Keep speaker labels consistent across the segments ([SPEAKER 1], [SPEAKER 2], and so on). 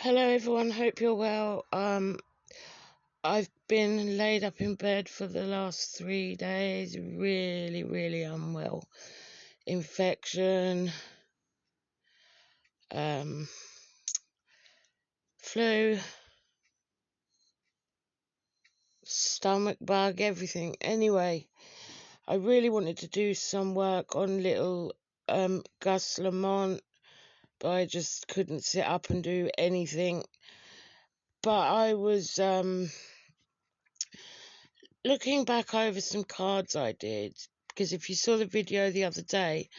[SPEAKER 1] Hello everyone, hope you're well. I've been laid up in bed for the last 3 days, really unwell. Infection, flu, stomach bug, everything. Anyway, I really wanted to do some work on little Gus Lamont, but I just couldn't sit up and do anything. But I was looking back over some cards I did, because if you saw the video the other day,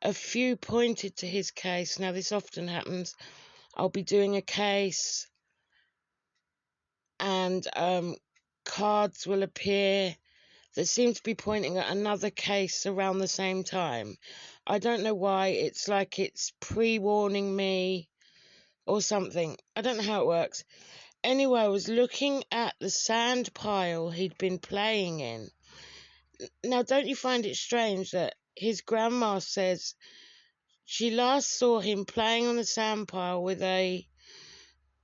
[SPEAKER 1] a few pointed to his case. Now, this often happens. I'll be doing a case and cards will appear that seem to be pointing at another case around the same time. I don't know why. It's like it's pre-warning me or something. I don't know how it works. Anyway, I was looking at the sand pile he'd been playing in. Now, don't you find it strange that his grandma says she last saw him playing on the sand pile with a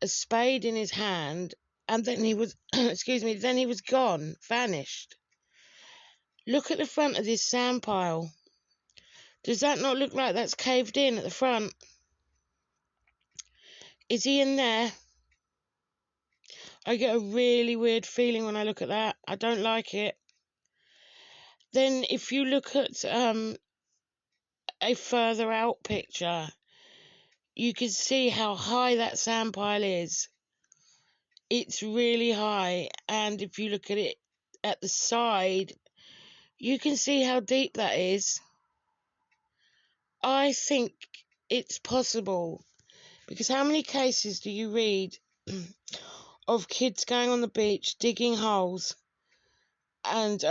[SPEAKER 1] spade in his hand, and then he was, then he was gone, vanished. Look at the front of this sand pile. Does that not look like that's caved in at the front? Is he in there? I get a really weird feeling when I look at that. I don't like it. Then if you look at a further out picture, you can see how high that sand pile is. It's really high, and if you look at it at the side, you can see how deep that is. I think it's possible, because how many cases do you read of kids going on the beach, digging holes, and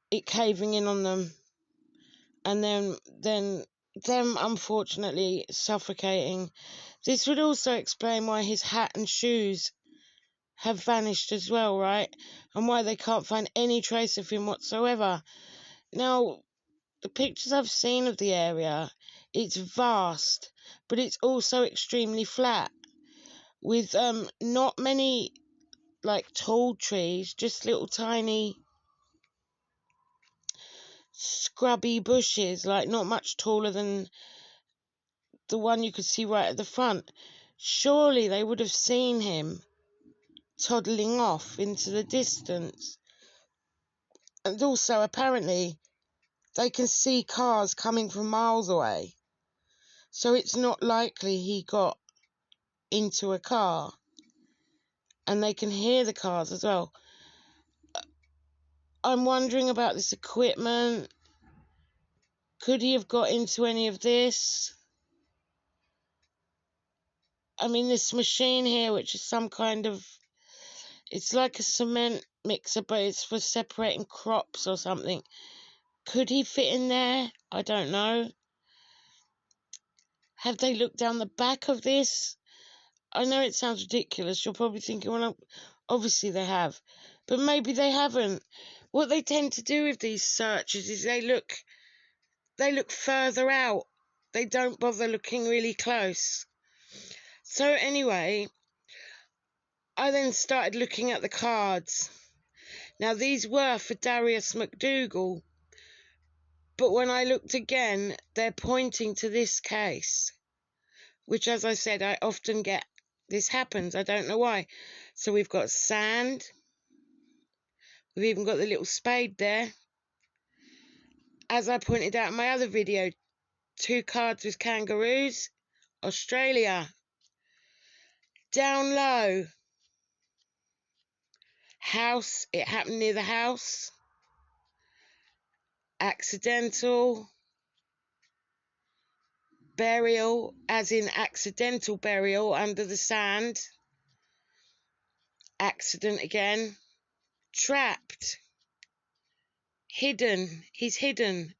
[SPEAKER 1] it caving in on them, and then them unfortunately suffocating? This would also explain why his hat and shoes have vanished as well, right? And why they can't find any trace of him whatsoever. Now, the pictures I've seen of the area, it's vast, but it's also extremely flat, with not many like tall trees, just little tiny scrubby bushes, like not much taller than the one you could see right at the front. Surely they would have seen him toddling off into the distance. And also, apparently, they can see cars coming from miles away. So it's not likely he got into a car. And they can hear the cars as well. I'm wondering about this equipment. Could he have got into any of this? I mean, this machine here, which is some kind of... It's like a cement mixer, but it's for separating crops or something. Could he fit in there? I don't know. Have they looked down the back of this? I know it sounds ridiculous. You're probably thinking, well, obviously they have. But maybe they haven't. What they tend to do with these searches is they look further out. They don't bother looking really close. So anyway, I then started looking at the cards. Now, these were for Darius McDougall. But when I looked again, they're pointing to this case, which, as I said, I often get. This happens. I don't know why. So we've got sand. We've even got the little spade there. As I pointed out in my other video, 2 cards with kangaroos. Australia. Down low. House. It happened near the house. Accidental. Burial, as in accidental burial under the sand. Accident again. Trapped. Hidden. He's hidden.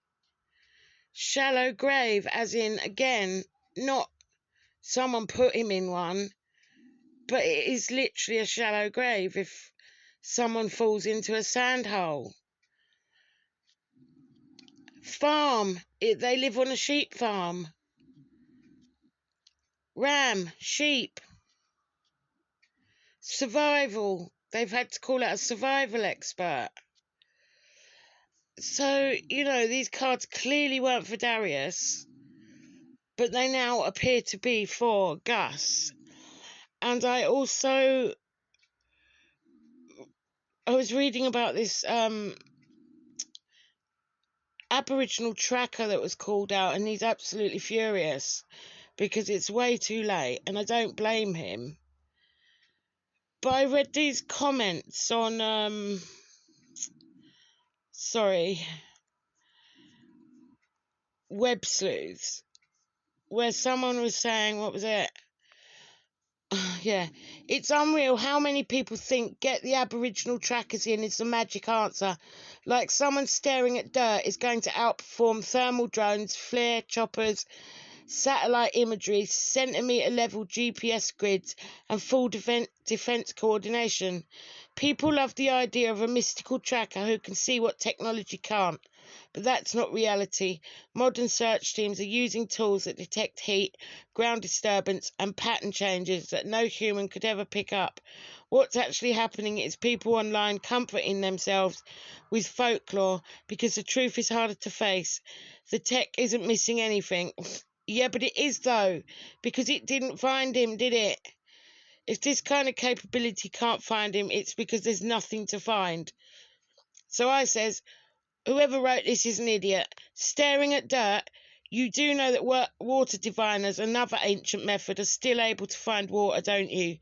[SPEAKER 1] Shallow grave, as in, again, not someone put him in one, but it is literally a shallow grave if someone falls into a sand hole. Farm. They live on a sheep farm. Ram. Sheep. survival. They've had to call out a survival expert. So, these cards clearly weren't for Darius, but they now appear to be for Gus. And I was reading about this Aboriginal tracker that was called out, and he's absolutely furious because it's way too late, and I don't blame him. But I read these comments on Web Sleuths, where someone was saying, what was it? Yeah, it's unreal how many people think get the Aboriginal trackers in is the magic answer. Like someone staring at dirt is going to outperform thermal drones, flare choppers, satellite imagery, centimetre-level GPS grids, and full defence coordination. People love the idea of a mystical tracker who can see what technology can't. But that's not reality. Modern search teams are using tools that detect heat, ground disturbance, and pattern changes that no human could ever pick up. What's actually happening is people online comforting themselves with folklore because the truth is harder to face. The tech isn't missing anything. Yeah, but it is though, because it didn't find him, did it? If this kind of capability can't find him, it's because there's nothing to find. So I says, whoever wrote this is an idiot. Staring at dirt, you do know that water diviners, another ancient method, are still able to find water, don't you?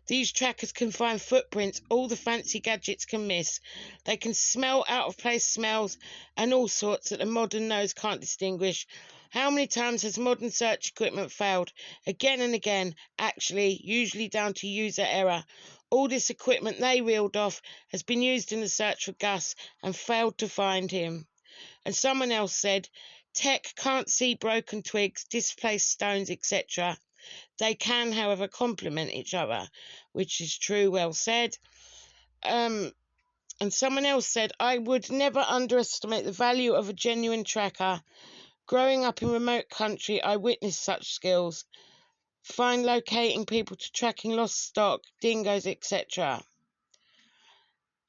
[SPEAKER 1] These trackers can find footprints all the fancy gadgets can miss. They can smell out-of-place smells and all sorts that the modern nose can't distinguish. How many times has modern search equipment failed? Again and again, actually, usually down to user error. All this equipment they reeled off has been used in the search for Gus and failed to find him. And someone else said, tech can't see broken twigs, displaced stones, etc. They can, however, complement each other, which is true, well said. And someone else said, I would never underestimate the value of a genuine tracker. Growing up in remote country, I witnessed such skills. Find locating people to tracking lost stock, dingoes, etc.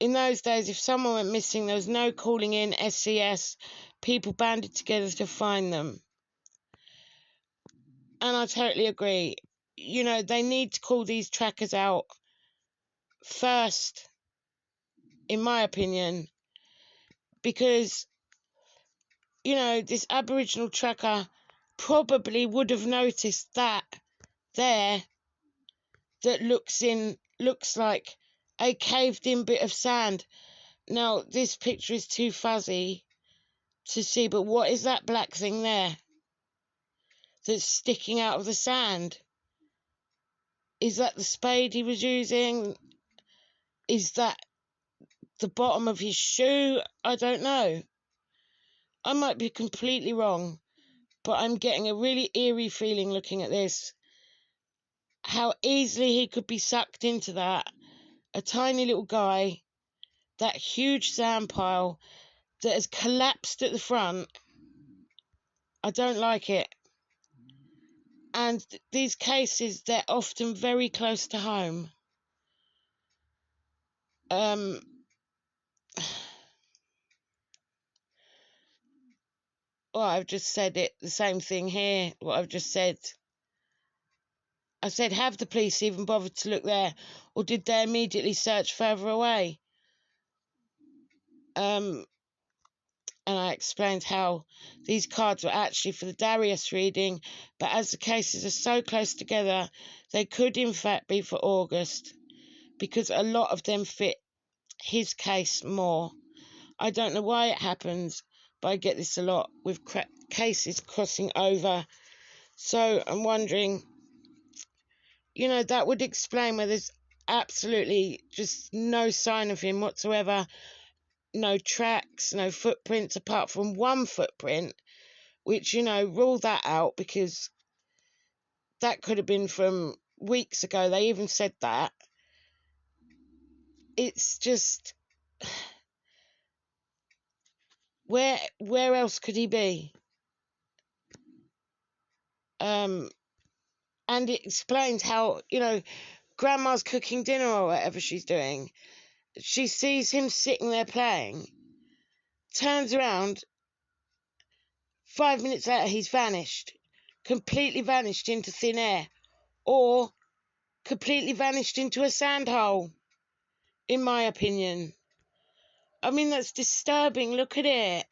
[SPEAKER 1] In those days, if someone went missing, there was no calling in SCS. People banded together to find them. And I totally agree. They need to call these trackers out first, in my opinion, because, this Aboriginal tracker probably would have noticed that there that looks like a caved-in bit of sand. Now, this picture is too fuzzy to see, but what is that black thing there that's sticking out of the sand? Is that the spade he was using? Is that the bottom of his shoe? I don't know. I might be completely wrong, but I'm getting a really eerie feeling looking at this. How easily he could be sucked into that. A tiny little guy, that huge sand pile that has collapsed at the front. I don't like it. And these cases, they're often very close to home. Well, I've just said it, the same thing here, what I've just said. I said, have the police even bothered to look there, or did they immediately search further away? And I explained how these cards were actually for the Darius reading, but as the cases are so close together, they could in fact be for August, because a lot of them fit his case more. I don't know why it happens, but I get this a lot with cases crossing over. So I'm wondering, that would explain where there's absolutely just no sign of him whatsoever. No tracks, no footprints, apart from one footprint, which, rule that out, because that could have been from weeks ago. They even said that. It's just, where else could he be? And it explains how, grandma's cooking dinner or whatever she's doing. She sees him sitting there playing, turns around, 5 minutes later he's vanished, completely vanished into thin air, or completely vanished into a sand hole, in my opinion. I mean, that's disturbing. Look at it.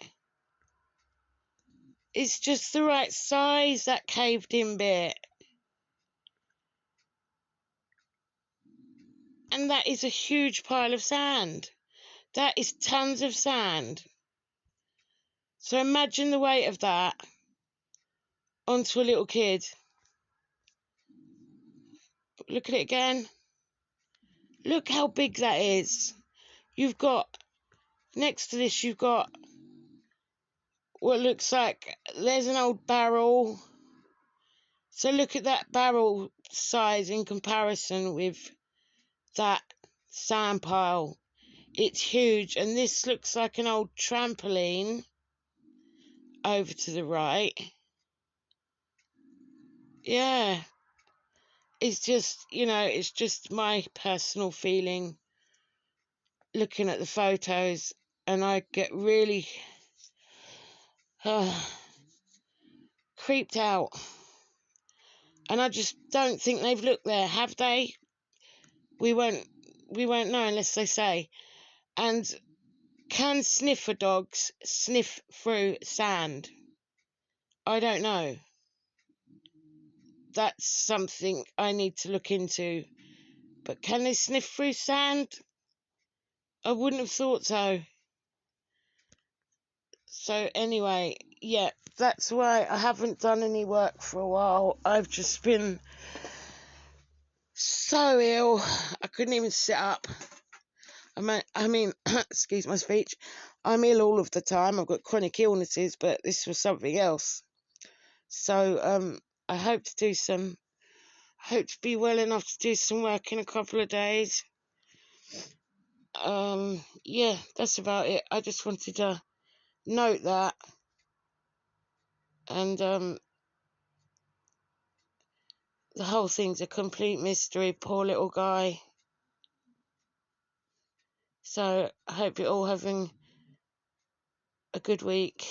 [SPEAKER 1] It's just the right size, that caved in bit. And that is a huge pile of sand. That is tons of sand. So imagine the weight of that onto a little kid. Look at it again. Look how big that is. You've got, next to this, you've got what looks like, there's an old barrel. So look at that barrel size in comparison with that sand pile. It's huge. And this looks like an old trampoline over to the right. Yeah. It's just, it's just my personal feeling looking at the photos, and I get really creeped out. And I just don't think they've looked there, have they? We won't know unless they say. And can sniffer dogs sniff through sand? I don't know. That's something I need to look into. But can they sniff through sand? I wouldn't have thought so. So anyway, yeah, that's why I haven't done any work for a while. I've just been so ill. I couldn't even sit up. I mean, excuse my speech. I'm ill all of the time. I've got chronic illnesses, but this was something else. So I hope to be well enough to do some work in a couple of days. Yeah, that's about it. I just wanted to note that. And the whole thing's a complete mystery. Poor little guy. So I hope you're all having a good week.